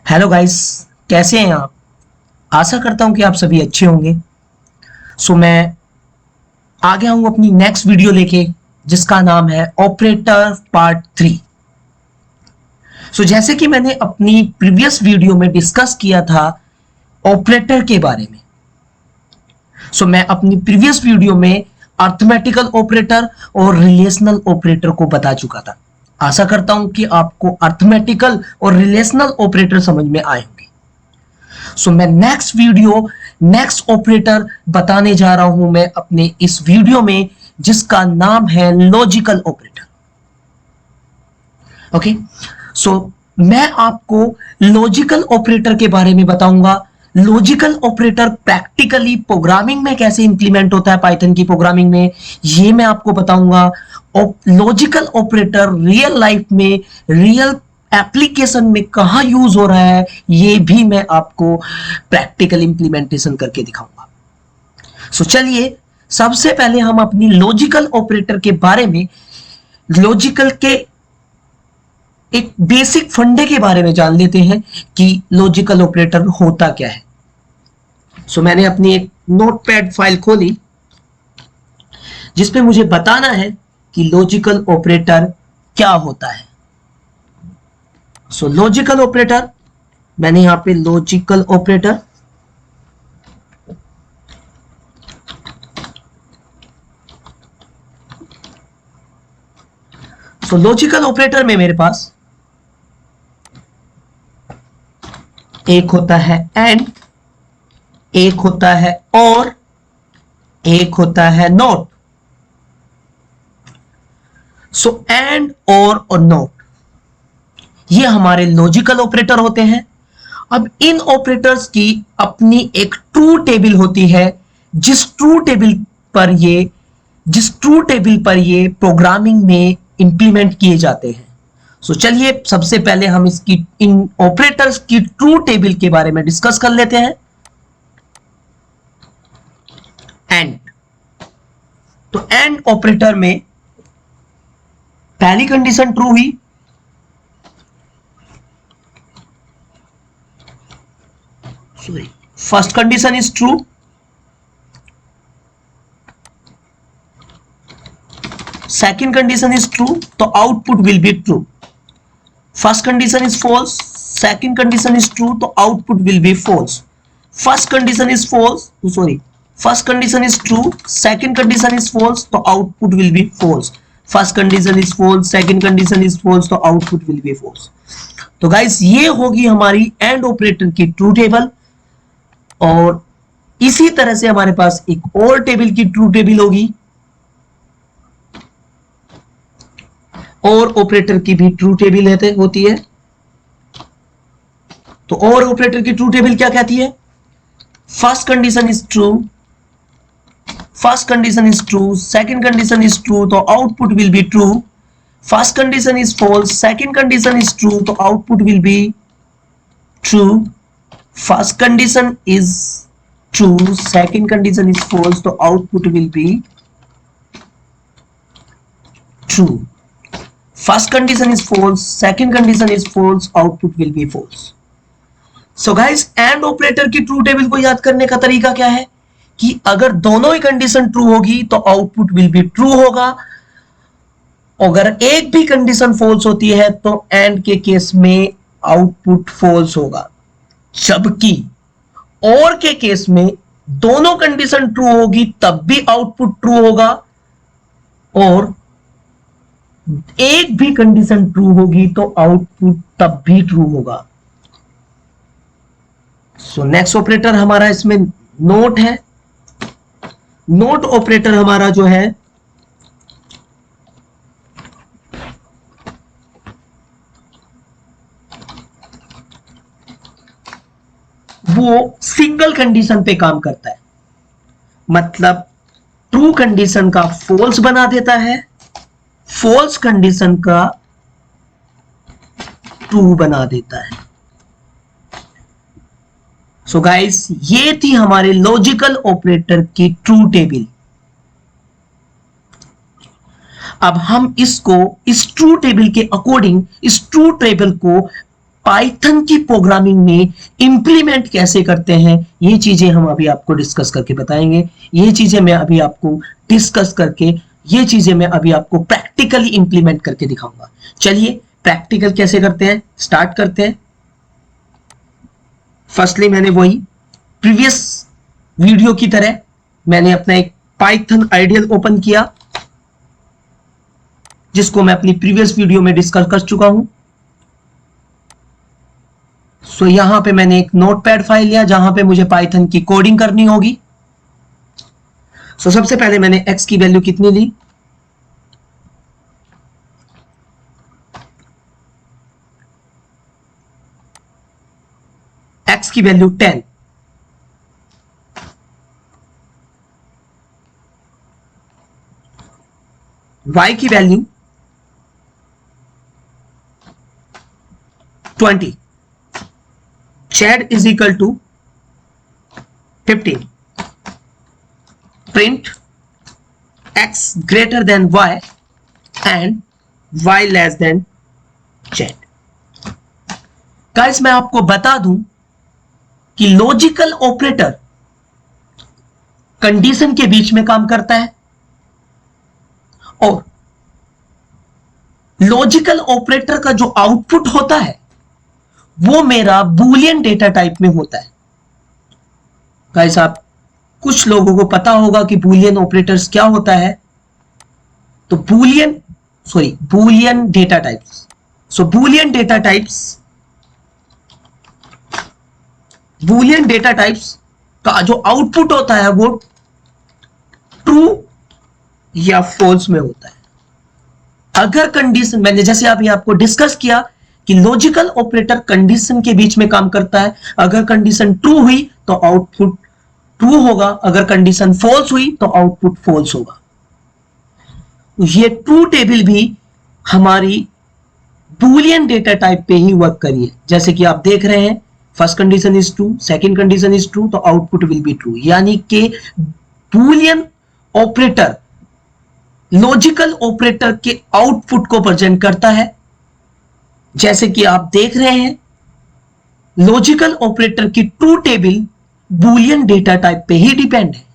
Hello guys, कैसे हैं आप। आशा करता हूं कि आप सभी अच्छे होंगे। मैं आ गया हूं अपनी नेक्स्ट वीडियो लेके, जिसका नाम है ऑपरेटर पार्ट 3। जैसे कि मैंने अपनी प्रीवियस वीडियो में डिस्कस किया था ऑपरेटर के बारे में। मैं अपनी प्रीवियस वीडियो में अर्थमेटिकल ऑपरेटर और रिलेशनल ऑपरेटर को बता चुका था। आशा करता हूं कि आपको अर्थमेटिकल और रिलेशनल ऑपरेटर समझ में आए होंगे। मैं नेक्स्ट ऑपरेटर बताने जा रहा हूं मैं अपने इस वीडियो में, जिसका नाम है लॉजिकल ऑपरेटर। ओके, मैं आपको लॉजिकल ऑपरेटर के बारे में बताऊंगा। लॉजिकल ऑपरेटर प्रैक्टिकली प्रोग्रामिंग में कैसे इंप्लीमेंट होता है, पाइथन की प्रोग्रामिंग में, ये मैं आपको बताऊंगा। लॉजिकल ऑपरेटर रियल लाइफ में, रियल एप्लीकेशन में कहां यूज हो रहा है, ये भी मैं आपको प्रैक्टिकल इंप्लीमेंटेशन करके दिखाऊंगा। चलिए, सबसे पहले हम अपनी लॉजिकल ऑपरेटर के बारे में, लॉजिकल के एक बेसिक फंडे के बारे में जान लेते हैं कि लॉजिकल ऑपरेटर होता क्या है। मैंने अपनी एक नोटपैड फाइल खोली, जिसपे मुझे बताना है कि लॉजिकल ऑपरेटर क्या होता है। लॉजिकल ऑपरेटर, मैंने यहां पे लॉजिकल ऑपरेटर, लॉजिकल ऑपरेटर में मेरे पास एक होता है एंड, एक होता है और, एक होता है नॉट। एंड और नॉट, ये हमारे लॉजिकल ऑपरेटर होते हैं। अब इन ऑपरेटर्स की अपनी एक ट्रू टेबल होती है, जिस ट्रू टेबल पर ये प्रोग्रामिंग में इंप्लीमेंट किए जाते हैं। चलिए, सबसे पहले हम इन ऑपरेटर्स की ट्रू टेबल के बारे में डिस्कस कर लेते हैं। एंड, तो एंड ऑपरेटर में पहली कंडीशन ट्रू हुई, first condition is true, second condition is true, तो output will be true. First condition is false, second condition is true, तो output will be false. First condition is first condition is true, second condition is false, तो output will be false. First condition is false, second condition is false, तो output will be false. तो guys, ये होगी हमारी and operator की true table. और इसी तरह से हमारे पास एक और टेबल की ट्रू टेबल होगी, और ऑपरेटर की भी ट्रू टेबल होती है। तो और ऑपरेटर की ट्रू टेबल क्या कहती है? First condition is true, first condition is true, second condition is true, तो output will be true. First condition is false, second condition is true, तो output will be true. First condition is true, second condition is false, तो output will be true. First condition is false, second condition is false, output will be false. So guys, and operator की true table को याद करने का तरीका क्या है कि अगर दोनों ही कंडीशन ट्रू होगी तो आउटपुट विल बी ट्रू होगा। अगर एक भी कंडीशन फॉल्स होती है तो एंड के केस में आउटपुट फॉल्स होगा, जबकि और के केस में दोनों कंडीशन ट्रू होगी तब भी आउटपुट ट्रू होगा, और एक भी कंडीशन ट्रू होगी तो आउटपुट तब भी ट्रू होगा। नेक्स्ट ऑपरेटर हमारा इसमें नोट है। नोट ऑपरेटर हमारा जो है वो सिंगल कंडीशन पे काम करता है, मतलब ट्रू कंडीशन का फॉल्स बना देता है, फॉल्स कंडीशन का ट्रू बना देता है। सो गाइस, ये थी हमारे लॉजिकल ऑपरेटर की ट्रू टेबल। अब हम इसको इस ट्रू टेबल के अकॉर्डिंग, इस ट्रू टेबल को पाइथन की प्रोग्रामिंग में इंप्लीमेंट कैसे करते हैं, ये चीजें हम अभी आपको डिस्कस करके बताएंगे। ये चीजें मैं अभी आपको डिस्कस करके, ये चीजें मैं अभी आपको प्रैक्टिकली इंप्लीमेंट करके दिखाऊंगा। चलिए प्रैक्टिकल कैसे करते हैं स्टार्ट करते हैं। फर्स्टली मैंने वही प्रीवियस वीडियो की तरह मैंने अपना एक पाइथन आइडियल ओपन किया, जिसको मैं अपनी प्रीवियस वीडियो में डिस्कस कर चुका हूं। सो यहां पे मैंने एक नोटपैड फाइल लिया जहां पे मुझे पाइथन की कोडिंग करनी होगी। सो सबसे पहले मैंने x की वैल्यू कितनी ली, x की वैल्यू 10, y की value 20, z is equal to 15, print x greater than y and y less than z। Guys मैं आपको बता दूं कि लॉजिकल ऑपरेटर कंडीशन के बीच में काम करता है और लॉजिकल ऑपरेटर का जो आउटपुट होता है वो मेरा बूलियन डेटा टाइप में होता है। गाइस आप कुछ लोगों को पता होगा कि बूलियन ऑपरेटर्स क्या होता है, तो बूलियन डेटा टाइप्स। सो बूलियन डेटा टाइप्स का जो आउटपुट होता है वो ट्रू या फॉल्स में होता है। अगर कंडीशन, मैंने जैसे अभी आपको डिस्कस किया कि लॉजिकल ऑपरेटर कंडीशन के बीच में काम करता है, अगर कंडीशन ट्रू हुई तो आउटपुट ट्रू होगा, अगर कंडीशन फॉल्स हुई तो आउटपुट फॉल्स होगा। ये ट्रू टेबल भी हमारी बूलियन डेटा टाइप पे ही वर्क करिए। जैसे कि आप देख रहे हैं first condition is true, second condition is true, तो आउटपुट विल बी ट्रू। यानी कि बूलियन ऑपरेटर लॉजिकल ऑपरेटर के आउटपुट को प्रेजेंट करता है। जैसे कि आप देख रहे हैं लॉजिकल ऑपरेटर की true table Boolean data type पे ही डिपेंड है।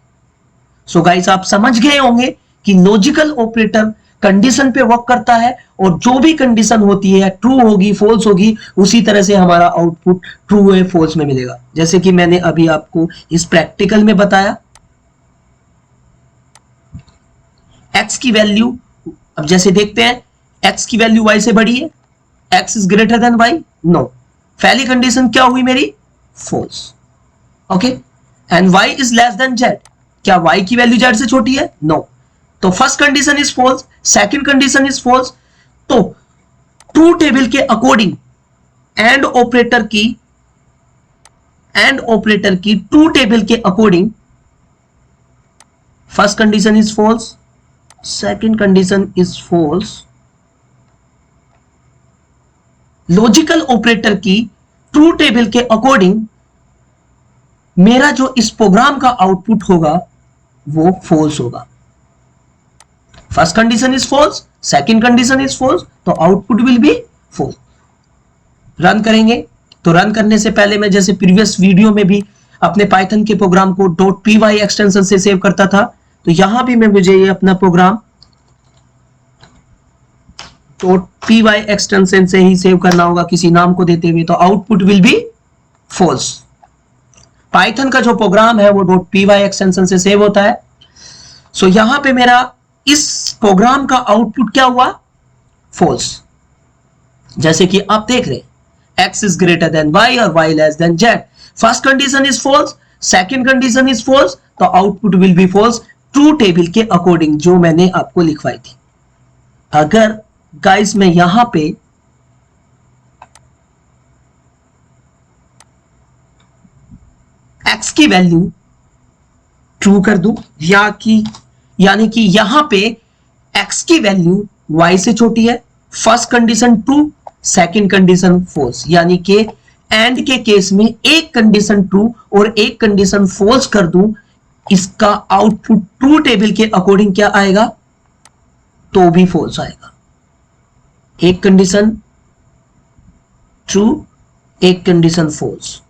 सो गाइस आप समझ गए होंगे कि लॉजिकल ऑपरेटर कंडीशन पे वर्क करता है और जो भी कंडीशन होती है ट्रू होगी फॉल्स होगी, उसी तरह से हमारा आउटपुट ट्रू है फॉल्स में मिलेगा। जैसे कि मैंने अभी आपको इस प्रैक्टिकल में बताया, x की वैल्यू, अब जैसे देखते हैं x की वैल्यू y से बड़ी है, x is greater than y, no, पहली कंडीशन क्या हुई मेरी, false, okay. And y is less than z, क्या y की वैल्यू z से छोटी है, नो, तो first condition is false, second condition is false. तो ट्रू टेबल के अकॉर्डिंग एंड ऑपरेटर की ट्रू टेबल के according first condition is false, second condition is false. Logical operator की ट्रू टेबल के अकॉर्डिंग मेरा जो इस प्रोग्राम का आउटपुट होगा वो फॉल्स होगा। First condition is false, second condition is false, तो output will be false. Run करेंगे, तो रन करने से पहले मैं जैसे प्रीवियस वीडियो में भी अपने पाइथन के प्रोग्राम को .py एक्सटेंशन से सेव करता था, तो यहां भी मैं मुझे ये अपना प्रोग्राम .py एक्सटेंशन से ही सेव करना होगा किसी नाम को देते हुए, तो output will be false. Python का जो प्रोग्राम है वो .py एक्सटेंशन से सेव होता है। सो यहां पे मेरा इस प्रोग्राम का आउटपुट क्या हुआ, फॉल्स। जैसे कि आप देख रहे हैं x is greater than y और y less than z, first condition is false, second condition is false, तो output will be false true table के अकॉर्डिंग जो मैंने आपको लिखवाई थी। अगर गाइस मैं यहां पे x की वैल्यू ट्रू कर दूं, यानी कि यहां पे x की वैल्यू y से छोटी है, first condition true, second condition false, यानी कि एंड के केस में एक कंडीशन ट्रू और एक कंडीशन फॉल्स कर दूं, इसका आउटपुट ट्रू टेबल के अकॉर्डिंग क्या आएगा, तो भी फॉल्स आएगा। एक कंडीशन ट्रू एक कंडीशन फॉल्स,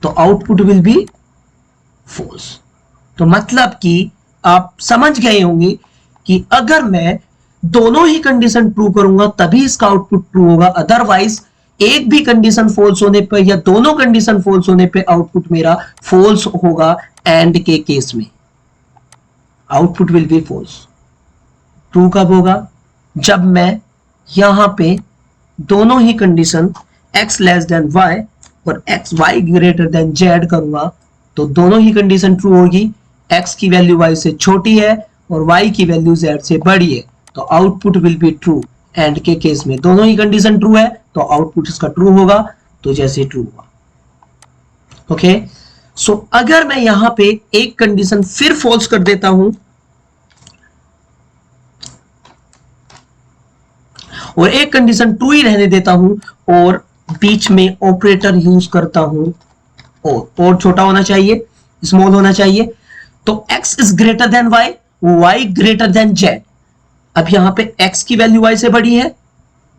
तो आउटपुट विल बी फॉल्स। तो मतलब कि आप समझ गए होंगे कि अगर मैं दोनों ही कंडीशन ट्रू करूंगा तभी इसका आउटपुट ट्रू होगा, अदरवाइज एक भी कंडीशन फॉल्स होने पर या दोनों कंडीशन फॉल्स होने पे आउटपुट मेरा फॉल्स होगा। एंड के केस में output will be false. True कब होगा? जब मैं यहां पे दोनों ही condition x less than y और x y greater than z करूंगा तो दोनों ही कंडीशन ट्रू होगी। x की वैल्यू y से छोटी है और y की वैल्यू z से बड़ी है, तो output will be true. And के केस में दोनों ही कंडीशन ट्रू है तो आउटपुट इसका ट्रू होगा, तो जैसे ट्रू हुआ। ओके, सो अगर मैं यहां पे एक कंडीशन फिर फॉल्स कर देता हूं और एक कंडीशन ट्रू ही रहने देता हूं और बीच में ऑपरेटर यूज करता हूं, और छोटा होना चाहिए, स्मॉल होना चाहिए, तो x is greater than y, y greater than z। अब यहां पे x की वैल्यू y से बड़ी है?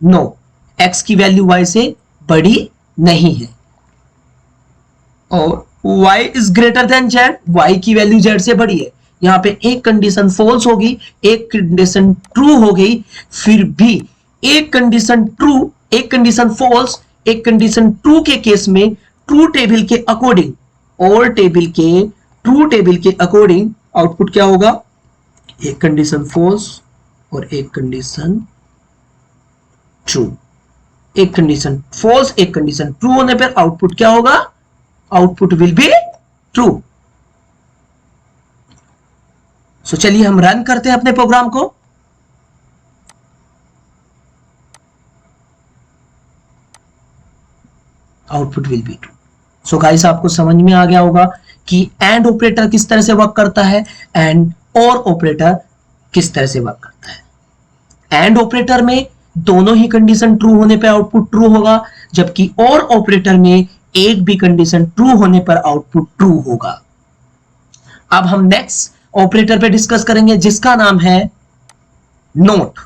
नो, x की वैल्यू y से बड़ी नहीं है। और y is greater than z, y की वैल्यू z से बड़ी है। यहां पे एक कंडीशन फॉल्स होगी, एक कंडीशन ट्रू हो गई, फिर भी एक कंडीशन ट्रू, एक कंडीशन फॉल्स, एक कंडीशन ट्रू के केस में ट्रू टेबल के अकॉर्डिंग, और टेबल के ट्रू टेबल के अकॉर्डिंग आउटपुट क्या होगा? एक कंडीशन फॉल्स और एक कंडीशन ट्रू। एक कंडीशन फॉल्स, एक कंडीशन ट्रू होने पर आउटपुट क्या होगा? Output will be true. So चलिए हम रन करते हैं अपने प्रोग्राम को। Output will be true. So guys आपको समझ में आ गया होगा कि एंड ऑपरेटर किस तरह से वर्क करता है एंड और ऑपरेटर किस तरह से वर्क करता है। एंड ऑपरेटर में दोनों ही कंडीशन ट्रू होने पर आउटपुट ट्रू होगा, जबकि और ऑपरेटर में एक भी कंडीशन ट्रू होने पर आउटपुट ट्रू होगा। अब हम नेक्स्ट ऑपरेटर पे डिस्कस करेंगे जिसका नाम है note.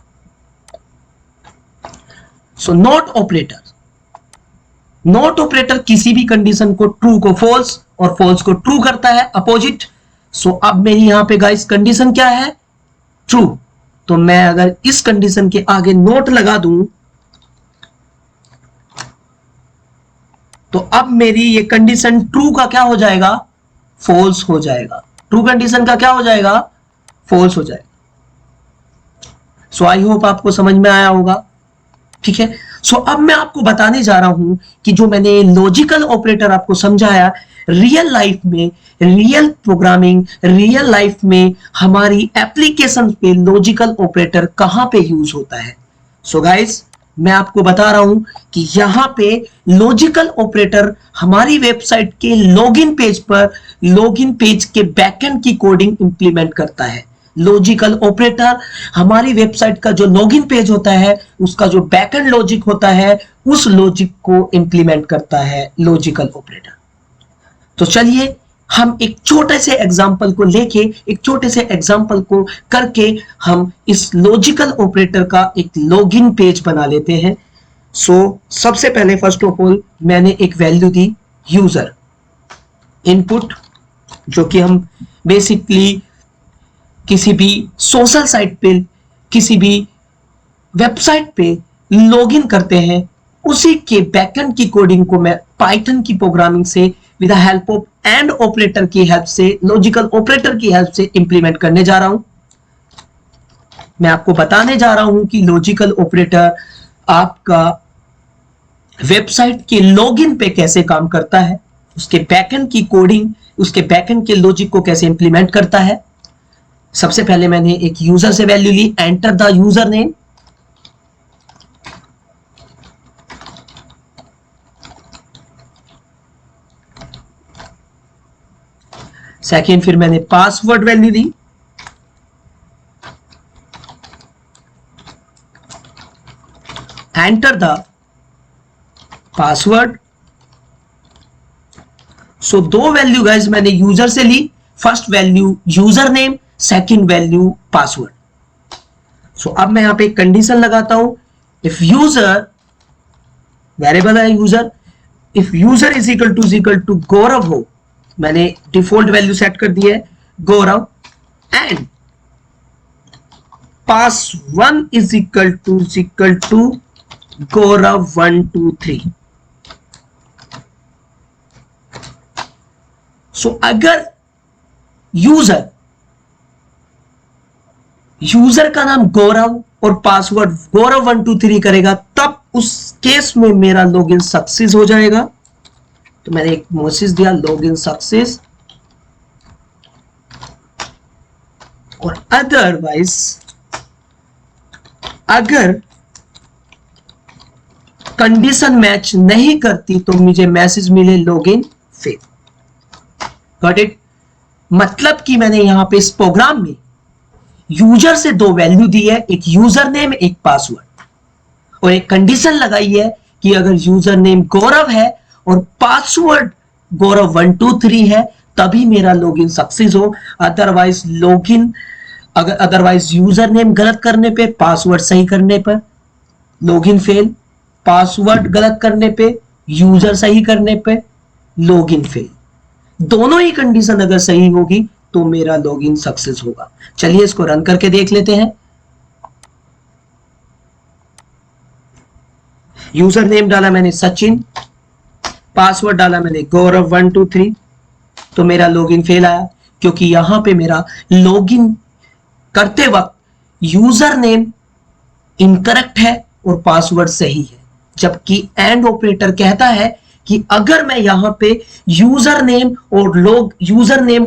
So note operator, note operator किसी भी कंडीशन को ट्रू को फॉल्स और फॉल्स को ट्रू करता है, अपोजिट। सो अब मेरी यहां पे गाइस कंडीशन क्या है? ट्रू। तो मैं अगर इस कंडीशन के आगे नोट लगा दूं तो अब मेरी ये कंडीशन ट्रू का क्या हो जाएगा? फॉल्स हो जाएगा। ट्रू कंडीशन का क्या हो जाएगा? फॉल्स हो जाएगा। सो आई होप आपको समझ में आया होगा। ठीक है, सो अब मैं आपको बताने जा रहा हूं कि जो मैंने लॉजिकल ऑपरेटर आपको समझाया, रियल लाइफ में, रियल प्रोग्रामिंग, रियल लाइफ में हमारी एप्लीकेशन पे लॉजिकल ऑपरेटर कहां पे यूज होता है। सो गाइस मैं आपको बता रहा हूं कि यहां पे लॉजिकल ऑपरेटर हमारी वेबसाइट के लॉगिन पेज पर, लॉगिन पेज के बैकएंड की कोडिंग इंप्लीमेंट करता है। लॉजिकल ऑपरेटर हमारी वेबसाइट का जो लॉगिन पेज होता है उसका जो बैकएंड लॉजिक होता है उस लॉजिक को इंप्लीमेंट करता है लॉजिकल ऑपरेटर। तो चलिए हम एक छोटे से एग्जांपल को लेके, एक छोटे से एग्जांपल को करके हम इस लॉजिकल ऑपरेटर का एक लॉगिन पेज बना लेते हैं। सो सबसे पहले फर्स्ट ऑफ ऑल मैंने एक वैल्यू दी यूजर इनपुट, जो कि हम बेसिकली किसी भी सोशल साइट पे, किसी भी वेबसाइट पे लॉगिन करते हैं, उसी के बैकएंड की कोडिंग को मैं पाइथन की प्रोग्रामिंग से with the help of and operator की हेल्प से, लॉजिकल ऑपरेटर की हेल्प से इंप्लीमेंट करने जा रहा हूं। मैं आपको बताने जा रहा हूं कि लॉजिकल ऑपरेटर आपका वेबसाइट के लॉगिन पे कैसे काम करता है, उसके बैकएंड की कोडिंग, उसके बैकएंड के लॉजिक को कैसे इंप्लीमेंट करता है। सबसे पहले मैंने एक यूजर से वैल्यू ली, enter the user name. Second फिर मैंने पासवर्ड वैल्यू ली, एंटर द पासवर्ड। सो दो वैल्यू गाइस मैंने यूजर से ली, first value user name, second value password. So अब मैं यहां पे एक कंडीशन लगाता हूं, इफ यूजर वेरिएबल है user. If user is equal to Gaurav हो, मैंने डिफॉल्ट वैल्यू सेट कर दी है Gaurav, and pass1 is equal to Gaurav 1 2 3। सो अगर यूजर का नाम गौरव और पासवर्ड गौरव 1 2 3 करेगा, तब उस केस में मेरा लॉगिन सक्सेस हो जाएगा। तो मैंने एक मैसेज दिया लॉगिन सक्सेस, और अदरवाइज अगर कंडीशन मैच नहीं करती तो मुझे मैसेज मिले लॉगिन फेल। Got it? मतलब कि मैंने यहां पे इस प्रोग्राम में यूजर से दो वैल्यू दी है, एक यूजर नेम एक पासवर्ड, और एक कंडीशन लगाई है कि अगर यूजर नेम गौरव है और पासवर्ड गौरव 1 2 3 है तभी मेरा लॉगिन सक्सेस हो। अदरवाइज यूजर नेम गलत करने पे, पासवर्ड सही करने पर लॉगिन फेल, पासवर्ड गलत करने पे, यूजर सही करने पे लॉगिन फेल। दोनों ही कंडीशन अगर सही होगी तो मेरा लॉगिन सक्सेस होगा। चलिए इसको रन करके देख लेते हैं। यूजर नेम डाला मैंने सचिन, पासवर्ड डाला मैंने गौरव 1 2 3, तो मेरा लॉगिन फेल आया, क्योंकि यहां पे मेरा लॉगिन करते वक्त यूजर नेम इनकरेक्ट है और पासवर्ड सही है। जबकि एंड ऑपरेटर कहता है कि अगर मैं यहां पे यूजर नेम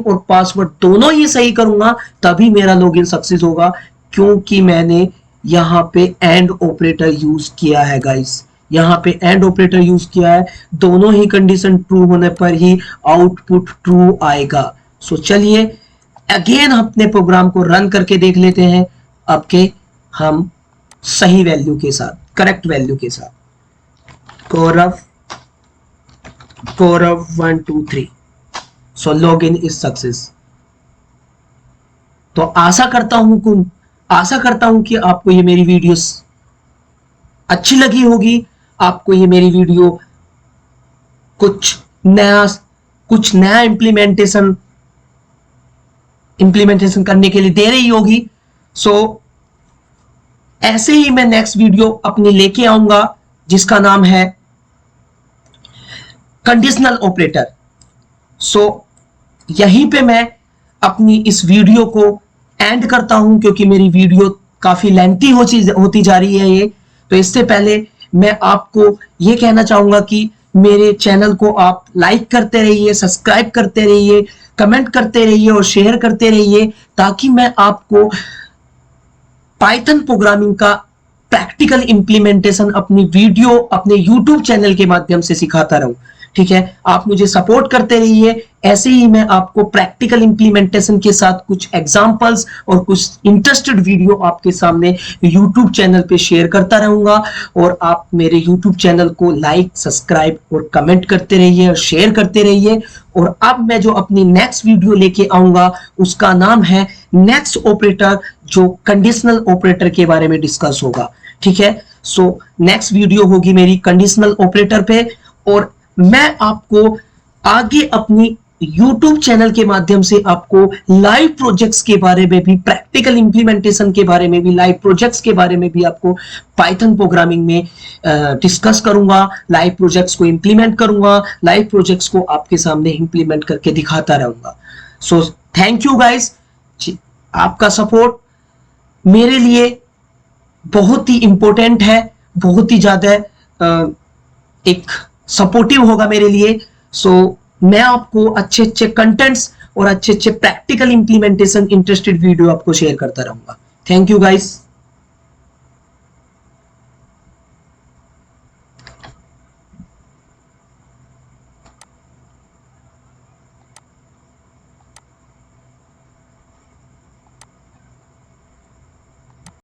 और पासवर्ड दोनों ही सही करूंगा तभी मेरा लॉगिन सक्सेस होगा, क्योंकि मैंने यहां पे एंड ऑपरेटर यूज किया है गाइस। यहां पे एंड ऑपरेटर यूज किया है, दोनों ही कंडीशन ट्रू होने पर ही आउटपुट ट्रू आएगा। सो चलिए अगेन अपने प्रोग्राम को रन करके देख लेते हैं, अब के हम सही वैल्यू के साथ, करेक्ट वैल्यू के साथ। गौरव 1 2 3, सो लॉगिन इज सक्सेस। तो आशा करता हूं कि आपको ये मेरी वीडियो अच्छी लगी होगी, आपको ये मेरी वीडियो कुछ नया इंप्लीमेंटेशन करने के लिए दे रही होगी। सो ऐसे ही मैं नेक्स्ट वीडियो अपनी लेके आऊंगा जिसका नाम है कंडीशनल ऑपरेटर। सो यहीं पे मैं अपनी इस वीडियो को एंड करता हूं, क्योंकि मेरी वीडियो काफी लेंथी होती जा रही है ये। तो इससे पहले मैं आपको ये कहना चाहूंगा कि मेरे चैनल को आप लाइक करते रहिए, सब्सक्राइब करते रहिए, कमेंट करते रहिए और शेयर करते रहिए, ताकि मैं आपको पाइथन प्रोग्रामिंग का प्रैक्टिकल इंप्लीमेंटेशन अपनी वीडियो अपने यूट्यूब चैनल के माध्यम से सिखाता रहूं। ठीक है, आप मुझे सपोर्ट करते रहिए। ऐसे ही मैं आपको प्रैक्टिकल इंप्लीमेंटेशन के साथ कुछ एग्जांपल्स और कुछ इंटरेस्टेड वीडियो आपके सामने यूट्यूब चैनल पे शेयर करता रहूंगा। और आप मेरे यूट्यूब चैनल को लाइक, सब्सक्राइब और कमेंट करते रहिए और शेयर करते रहिए। और अब मैं जो अपनी नेक्स्ट वीडियो लेके आऊंगा उसका नाम है नेक्स्ट ऑपरेटर, जो कंडीशनल ऑपरेटर के बारे में डिस्कस होगा। ठीक है, सो नेक्स्ट वीडियो होगी मेरी कंडीशनल ऑपरेटर पे, और मैं आपको आगे अपनी YouTube चैनल के माध्यम से आपको लाइव प्रोजेक्ट्स के बारे में भी, प्रैक्टिकल इंप्लीमेंटेशन के बारे में भी, लाइव प्रोजेक्ट्स के बारे में भी आपको पाइथन प्रोग्रामिंग में डिस्कस करूंगा, लाइव प्रोजेक्ट्स को इंप्लीमेंट करूंगा, लाइव प्रोजेक्ट्स को आपके सामने इंप्लीमेंट करके दिखाता रहूंगा। सो थैंक यू गाइस, आपका सपोर्ट मेरे लिए बहुत ही इंपॉर्टेंट है, बहुत ही ज्यादा एक सपोर्टिव होगा मेरे लिए। सो मैं आपको अच्छे अच्छे कंटेंट्स और अच्छे अच्छे प्रैक्टिकल इंप्लीमेंटेशन इंटरेस्टेड वीडियो आपको शेयर करता रहूंगा। Thank you guys.